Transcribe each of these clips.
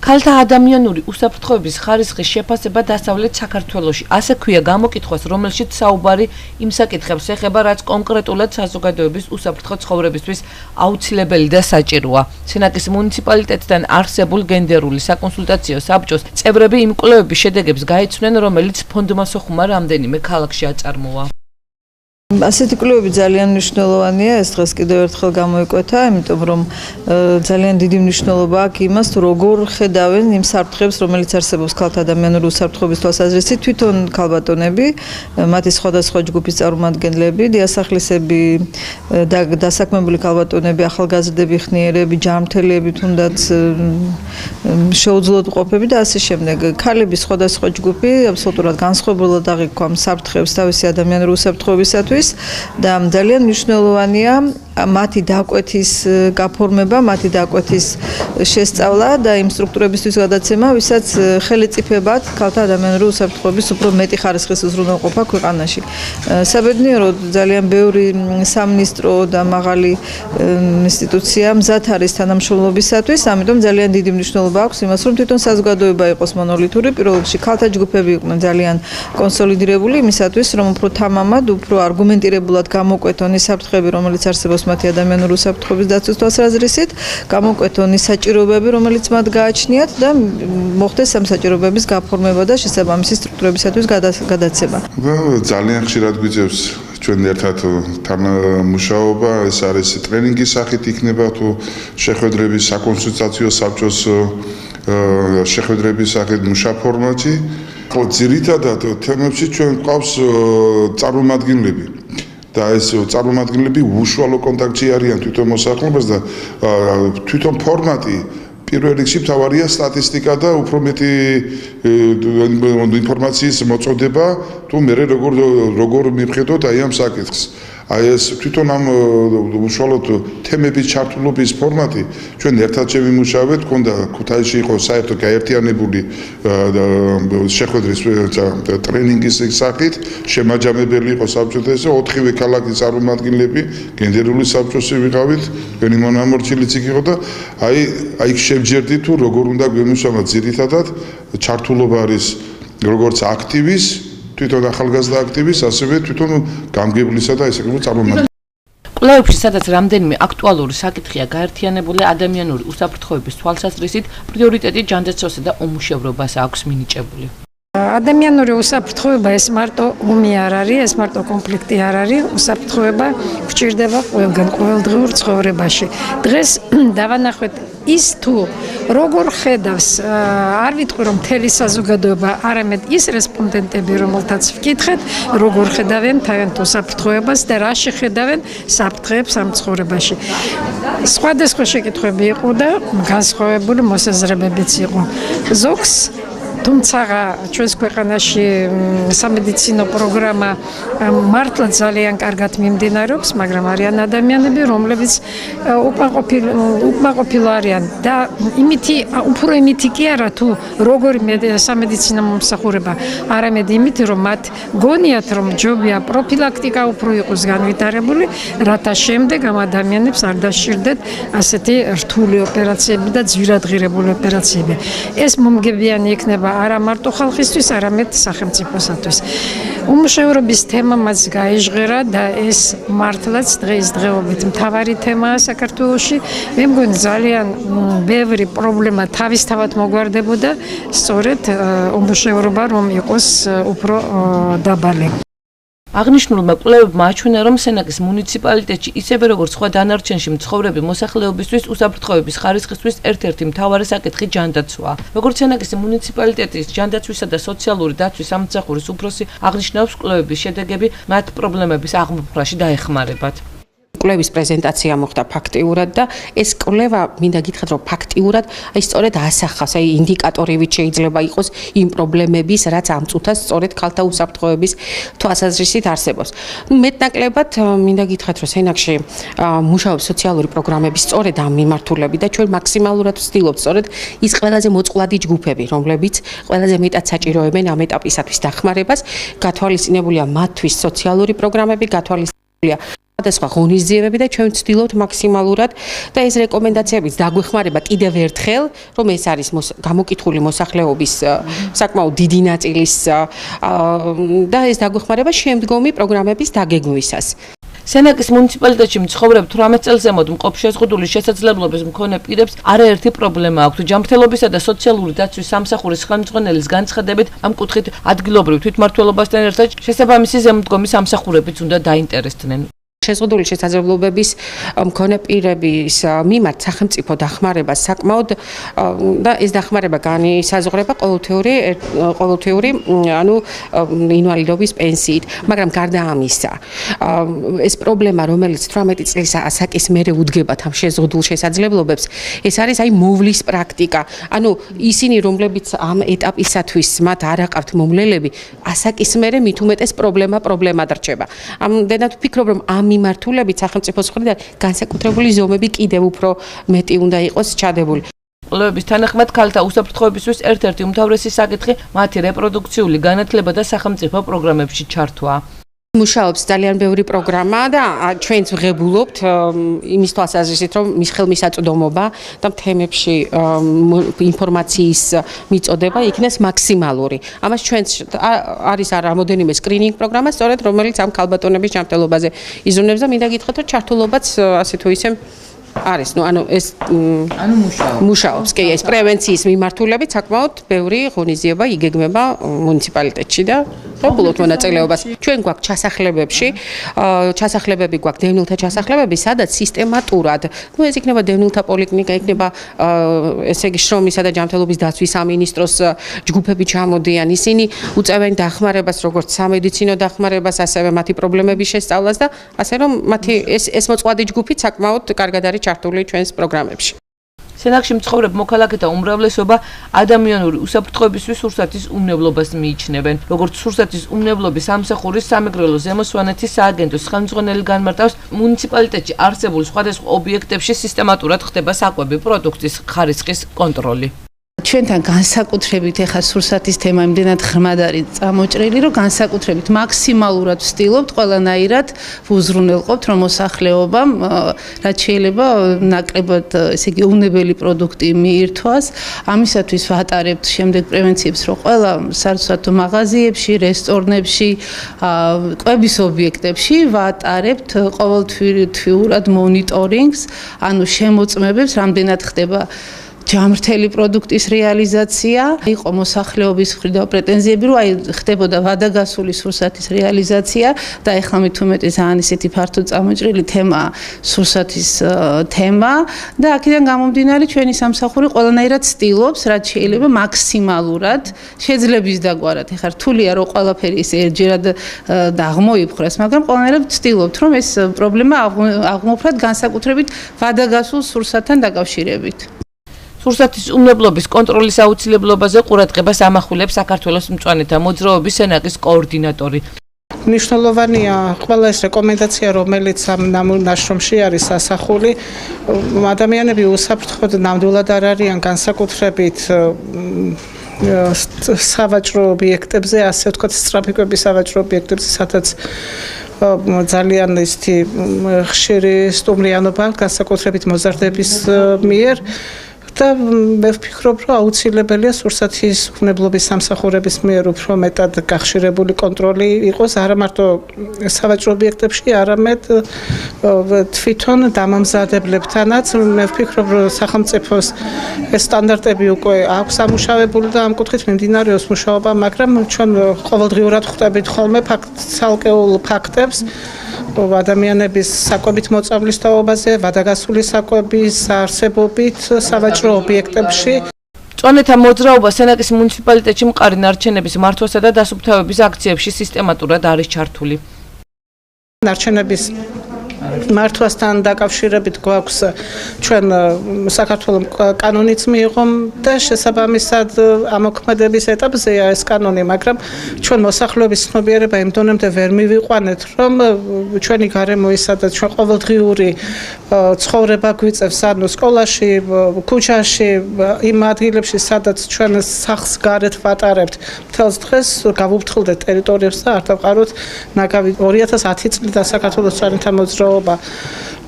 ქალთა ადამიანური უსაფრთხოების ხარისხის შეფასება დასავლეთ საქართველოში. ასე ქვია გამოკითხვას, რომელშიც საუბარი იმ საკითხებს ეხება, რაც კონკრეტულად საზოგადოების უსაფრთხო ცხოვრებისთვის აუცილებელი და საჭიროა. სენაკის მუნიციპალიტეტიდან არსებულ გენდერული საკონსულტაციო საბჭოს წევრები იმ კვლევების შედეგებს გაიცნნენ, რომელიც ფონდმა სოხუმა რამდენიმე ქალაქში აწარმოა. ასეთი კვლევები ძალიან მნიშვნელოვანია, ეს დღეს კიდევ ერთხელ გამოიკვეთა, იმიტომ რომ ძალიან დიდი მნიშვნელობა აქვს იმას, როგორ ხედავენ იმ საფრთხებს, რომელიც არსებობს ქალთა ადამიანური უსაფრთხოების თვალსაზრისით, თვითონ ქალბატონები, მათი სხვადასხვა ჯგუფის წარმომადგენლები, დიასახლისები, დასაქმებული ქალბატონები, ახალგაზრდები, ხნიერები, ჯანმრთელები, თუნდაც შეუძლოდ ყოფები და ასე შემდეგ. ქალების სხვადასხვა ჯგუფი აბსოლუტურად განსხვავებულად აღიქვამს საფრთხებს თავისი ადამიანური უსაფრთხოებისათვის. და ძალიან მნიშვნელოვანია მათი დაკვეთის გაფორმება, მათი დაკვეთის შესწავლა და იმ სტრუქტურებისთვის გადაცემა, ვისაც ხელმწიფებად ქალთა ადამიანური უსაფრთხოების უფრო მეტი ხარისხის უზრუნველყოფა ქვეყანაში. საბედნიეროდ ძალიან ბევრი სამინისტრო და მაღალი ინსტიტუცია მზად არის თანამშრომლობისათვის, ამიტომ ძალიან დიდი მნიშვნელობა აქვს იმას, რომ თვითონ საზოგადოება იყოს მონოლითური, პირველ რიგში ქალთა ჯგუფები იყვნენ ძალიან კონსოლიდირებული იმისათვის, რომ უფრო თამამად, უფრო არგუმენტირებულად გამოკვეთონ ის საფრთხეები, რომელიც არსებობს მათი ადამიანური უსაფრთხოების დაცვის თვალსაზრისით, გამოკვეთონ ის საჭიროებები, რომელიც მათ გააჩნიათ და მოხდეს ამ საჭიროებების გაფორმება და შესაბამისი სტრუქტურებისათვის გადაცემა. ძალიან ხშირად გვიწევს ჩვენ ერთად თანამუშაობა, ეს არის ტრენინგის სახით იქნება თუ შეხვედრების საკონსულტაციო საბჭოს შეხვედრების სახით მუშა ფორმატი. ძირითადად თემებში ჩვენ გვყავს წარმომადგენლები და ეს წარმომადგენლები უშუალო კონტაქტში არიან თვითონ მოსახლეობას და თვითონ ფორმატი პირველ რიგში მთავარია სტატისტიკა და უფრო მეტი ინფორმაციის მოწოდება თუ მე როგორ მივხედოთ აი ამ საკითხს. აი ეს თვითონ ამ უშუალოდ თემების ჩართულობის ფორმატი ჩვენ ერთად შევიმუშავეთ, ქონდა ქუთაისში იყო საერთო გაერთიანებული შეხვედრის ტრენინგის სახით, შემაჯამებელი იყო საბჭოთა ესე 4-ვე ქალაქის წარმომადგენლები, გენდერული საბჭოს ვიყავით, ჩვენი მონამორჩილიც იქ იყო და აი შევჯერდით თუ როგორ უნდა გვემუშავა ძირითადად ჩართულობა არის როგორც აქტივის თვითონ ახალგაზრდა აქტივის, ასევე თვითონ გამგებლისა და ესე იგი წარმომადგენლების. კვლევებში, სადაც რამდენიმე აქტუალური საკითხია გაერთიანებული ადამიანური უსაფრთხოების თვალსაზრისით, პრიორიტეტი ჯანდაცვასა და უმუშევრობას აქვს მინიჭებული. ადამიანური უსაფრთხოება ეს მარტო ომი არ არის, ეს მარტო კონფლიქტი არ არის, უსაფრთხოება გვჭირდება ყველგან, ყოველდღიურ ცხოვრებაში. დღეს დავანახვეთ ის თუ როგორ ხედავს, არ ვიტყვი რომ მთელი საზოგადოება, არამედ ის რესპონდენტები, რომელთაც ვკითხეთ, როგორ ხედავენ თავიანთ უსაფრთხოებას და რა შეხედავენ საფრთხეებს ამ ცხოვრებაში. სხვადასხვა შეკითხვები იყო და განსხვავებული მოსაზრებებიც იყო. ზოგს თუმცა ჩვენს ქვეყანაში სამედიცინო პროგრამა მართლა ძალიან კარგად მიმდინარეობს, მაგრამ არიან ადამიანები, რომლებიც უკმაყოფილო არიან და უფრო იმითი კი არა თუ როგორი სამედიცინო მომსახურება, არამედ იმით, რომ მათ გონიათ, რომ ჯობია პროფილაქტიკა უფრო იყოს განვითარებული, რათა შემდეგ ამ ადამიანებს არ დასჭირდეთ ასეთი რთული ოპერაციები და ძვირადღირებული ოპერაციები. ეს მომგებიანი იქნება არა მარტო ხალხისთვის, არამედ სახელმწიფოსათვის. უმუშევრობის თემა მას გაეჟღერა და ეს მართლაც დღესდღეობით მთავარი თემაა საქართველოში. მე მგონი ძალიან ბევრი პრობლემა თავისთავად მოგვარდებოდა, სწორედ უმუშევრობა რომ იყოს უფრო დაბალი. აღნიშნულმა კვლევებმა აჩვენა, რომ სენაკის მუნიციპალიტეტში, ისევე როგორც სხვა დანარჩენში მცხოვრები მოსახლეობისთვის უსაფრთხოების ხარისხისთვის ერთ-ერთი მთავარი საკითხი ჯანდაცვაა. როგორც სენაკის მუნიციპალიტეტის ჯანდაცვისა და სოციალური დაცვის სამსახურის უფროსი აღნიშნავს, კვლევების შედეგები მათ პრობლემების აღმოფხვრაში დაეხმარებათ. კვლევის პრეზენტაცია მოხდა ფაქტიურად და ეს კვლევა მინდა გითხრათ რომ ფაქტიურად აი სწორედ ასახავს აი ინდიკატორებით შეიძლება იყოს იმ პრობლემების რაც ამ წუთას სწორედ ქალთა უსაფრთხოების თვალსაზრისით არსებობს. მეტნაკლებად მინდა გითხრათ რომ სენაკში მუშაობს სოციალური პროგრამების სწორედ ამ მიმართულებით და ჩვენ მაქსიმალურად ვცდილობთ სწორედ ის ყველაზე მოწყვლადი ჯგუფები რომლებიც ყველაზე მეტად საჭიროებენ ამ ეტაპისათვის დახმარებას, გათვალისწინებულია მათთვის სოციალური პროგრამები, სხვადასხვა ღონისძიებები და ჩვენ ვცდილობთ მაქსიმალურად და ეს რეკომენდაციებიც დაგვეხმარება კიდევ ერთხელ, რომ ეს არის გამოკითხული მოსახლეობის საკმაოდ დიდი ნაწილის და ეს დაგვეხმარება შემდგომი პროგრამების დაგეგმვისას. სენაკის მუნიციპალიტეტში მცხოვრებ 18 წელს ზემოთ მყოფ შეზღუდული შესაძლებლობის მქონე პირებს არაერთი პრობლემა აქვთ. ჯანმრთელობისა და სოციალური დაცვის სამსახურის ხელმძღვანელის განცხადებით, ამ კუთხით ადგილობრივ თვითმმართველობასთან ერთად შესაბამისი ზემოდგომი სამსახურებიც უნდა დაინტერესდნენ. შეზღუდული შესაძლებლობების მქონე პირების მიმართ სახელმწიფო დახმარება საკმაოდ და ეს დახმარება განისაზღვრება ყოველთვიური ინვალიდობის პენსიით, მაგრამ გარდა ამისა ეს პრობლემა, რომელიც 18 წლის ასაკის მერე უდგებათ ამ შეზღუდულ შესაძლებლობებს, ეს არის მოვლის პრაქტიკა. ისინი, რომლებიც ამ ეტაპისათვის მათ არ აყავთ მომვლელები, ასაკის მერე მით უმეტეს პრობლემად რჩება. ამდენად ვფიქრობ, რომ ამ მიმართულებით სახელმწიფოს მხრიდან განსაკუთრებული ზომები კიდევ უფრო მეტი უნდა იყოს ჩადებული. კვლევების თანახმად, ქალთა უსაფრთხოებისთვის ერთ-ერთი უმთავრესი საკითხი მათი რეპროდუქციული განათლება და სახელმწიფო პროგრამებში ჩართვა. მუშაობს ძალიან ბევრი პროგრამა და ჩვენც ვღებულობთ იმის თვალსაზრისით, რომ მის ხელმისაწვდომობა და თემებში ინფორმაციის მიწოდება იქნეს მაქსიმალური. ამას ჩვენც არის რამოდენიმე სკრინინგ პროგრამა, სწორედ რომელიც ამ ქალბატონების ჯანმრთელობაზე იზრუნებს და მინდა გითხრათ, რომ ჩართულობაც ასე თუ ისე არის, ეს მუშაობს, კი, ეს პრევენციის მიმართულებით საკმაოდ ბევრი ღონისძიება იგეგმება მუნიციპალიტეტში და ვღებულობთ მონაწილეობას. ჩვენ გვაქვს ჩასახლებებში, ჩასახლებები გვაქვს დევნილთა ჩასახლებები, სადაც სისტემატურად, ეს იქნება დევნილთა პოლიკლინიკა, იქნება ესე იგი შრომისა და ჯანმრთელობის დაცვის სამინისტროს ჯგუფები ჩამოდიან, ისინი უწევენ დახმარებას, როგორც სამედიცინო დახმარებას, ასევე მათი პრობლემების შესწავლას და ასე რომ მათი ეს მოწყვლადი ჯგუფი საკმაოდ კარგად არის ჩართული ჩვენს პროგრამებში. სენაკში მცხოვრებ მოქალაქეთა უმრავლესობა ადამიანური უსაფრთხოებისთვის სურსათის უმნებლობას მიიჩნევენ. როგორც სურსათის უმნებლობის სამსახურის სამეგრელო ზემო სვანეთის სააგენტოს ხელმძღვანელი განმარტავს, მუნიციპალიტეტში არსებულ სხვადასხვა ობიექტებში სისტემატურად ხდება საკვები პროდუქტის ხარისხის კონტროლი. ჩვენთან განსაკუთრებით ახლა სურსათის თემა იმდენად ღრმად არის წამოჭრილი, რომ განსაკუთრებით მაქსიმალურად ვცდილობთ ყველანაირად ვუზრუნველყოფთ, რომ მოსახლეობამ რაც შეიძლება ნაკლებად, ესე იგი, უნებელი პროდუქტი მიირთვას. ამისათვის ვატარებთ შემდეგ პრევენციებს, რომ ყველა სარცხვათო მაღაზიებში, რესტორნებში, კვების ობიექტებში ვატარებთ ყოველთვიურად მონიტორინგს, შემოწმებებს, რამდენად ხდება ჯანმრთელი პროდუქტის რეალიზაცია, იყო მოსახლეობის მხრიდან პრეტენზიები, რომ ხდებოდა ვადაგასული სურსათის რეალიზაცია და ეხლა მით უმეტეს ძალიან ისეთი ფართო წამოჭრილი თემაა სურსათის თემა და აქედან გამომდინარე ჩვენი სამსახური ყველანაირად ცდილობს, რაც შეიძლება მაქსიმალურად შეძლების დაგვარად. ეხლა რთულია რომ ყველაფერი ეს ერთჯერად დაღმოიფხვრას, მაგრამ ყველანაირად ვცდილობთ, რომ ეს პრობლემა აღმოფხვრათ განსაკუთრებით ვადაგასულ სურსათთან დაკავშირებით. სურსათის უმნებლობის კონტროლის აუცილებლობაზე ყურადღებას ამახვილებს საქართველოს მწვანეთა მოძრაობის სენაკის კოორდინატორი. მნიშვნელოვანია ყველა ეს რეკომენდაცია, რომელიც ამ ნაშრომში არის ასახული. ადამიანები უსაფრთხოდ ნამდვილად არ არიან განსაკუთრებით სავაჭრო ობიექტებზე, ასე ვთქვათ, სტრაფიკების სავაჭრო ობიექტებზე, სადაც ძალიან ისეთი ხშირი სტუმრიანობა განსაკუთრებით მოზარდების მიერ. და მე ვფიქრობ, რომ აუცილებელია სურსათის უმნებლობის სამსახურების მიერ უფრო მეტად გახშირებული კონტროლი იყოს არა მარტო სავაჭრო ობიექტებში, არამედ თვითონ დამამზადებლებთანაც. მე ვფიქრობ, რომ სახელმწიფოს ეს სტანდარტები უკვე აქვს ამუშავებული და ამ კუთხით მიმდინარეობს მუშაობა, მაგრამ ჩვენ ყოველდღიურად ხვდებით ხოლმე ცალკეულ ფაქტებს ადამიანების საკვებით მოწამვლის თაობაზე, ვადაგასული საკვების არსებობით სავაჭრო ობიექტებში. მწვანეთა მოძრაობა სენაკის მუნიციპალიტეტში მყარი ნარჩენების მართვასა და დასუფთავების აქციებში სისტემატურად არის ჩართული. ნარჩენების მართვასთან დაკავშირებით გვაქვს ჩვენ საქართველოს კანონიც მიიღო და შესაბამისად ამოქმედების ეტაპზეა ეს კანონი, მაგრამ ჩვენ მოსახლეობის ცნობიერება იმ დონემდე ვერ მივიყვანეთ, რომ ჩვენი გარემოი სადაც ჩვენ ყოველდღიური ცხოვრება გვიწევს, ანუ სკოლაში, ქუჩაში, იმ ადგილებში, სადაც ჩვენ სახლს გარეთ ვატარებთ, მთელს დღეს გავუფრთხილდეთ ტერიტორიებს და არ დავყაროთ ნაგავი 2010 წლიდან საქართველოს წარითა მოძრაობა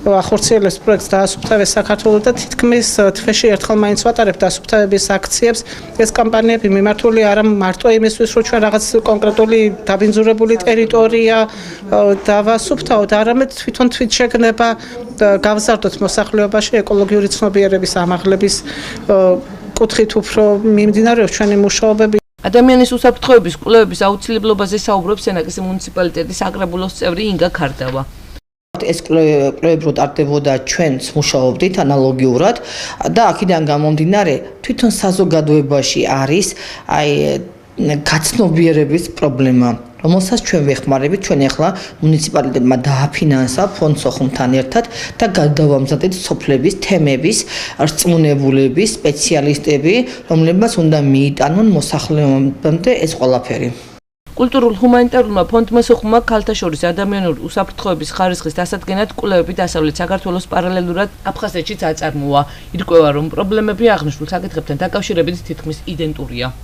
ახორციელებს პროექტს დაასუფთავეს საქართველოს და თითქმის თვეში ერთხელ მაინც ვატარებთ დასუფთავების აქციებს. ეს კამპანიები მიმართული არა მარტო იმისთვის, რომ ჩვენ რაღაც კონკრეტული დაბინძურებული ტერიტორია დავასუფთავოთ, არამედ თვითონ თვითშეგნება გავზარდოთ მოსახლეობაში ეკოლოგიური ცნობიერების ამაღლების კუთხით უფრო მიმდინარეობს ჩვენი მუშაობები. ადამიანის უსაფრთხოების კვლევების აუცილებლობაზე საუბრობს სენაკის მუნიციპალიტეტის აკრებულოს წევრი ინგა ქარდავა. ეს კვლევები რო ტარდებოდა ჩვენც მუშაობდით ანალოგიურად და აქედან გამომდინარე თვითონ საზოგადოებაში არის გაცნობიერების პრობლემა, რომელსაც ჩვენ ვეხმარებით. ჩვენ ახლა მუნიციპალიტეტმა დააფინანსა ფონდ სოხუმთან ერთად და გადავამზადეთ სოფლების თემების რწმუნებულების სპეციალისტები, რომლებმაც უნდა მიიტანონ მოსახლეობამდე ეს ყველაფერი. კულტურულ-ჰუმანიტარულმა ფონდმა სოხუმმა ქალთა შორის ადამიანური უსაფრთხოების ხარისხის დასადგენად კვლევები დასავლეთ საქართველოს პარალელურად აფხაზეთშიც აწარმოა. ირკვევა, რომ პრობლემები აღნიშნულ საკითხებთან დაკავშირებით თითქმის იდენტურია.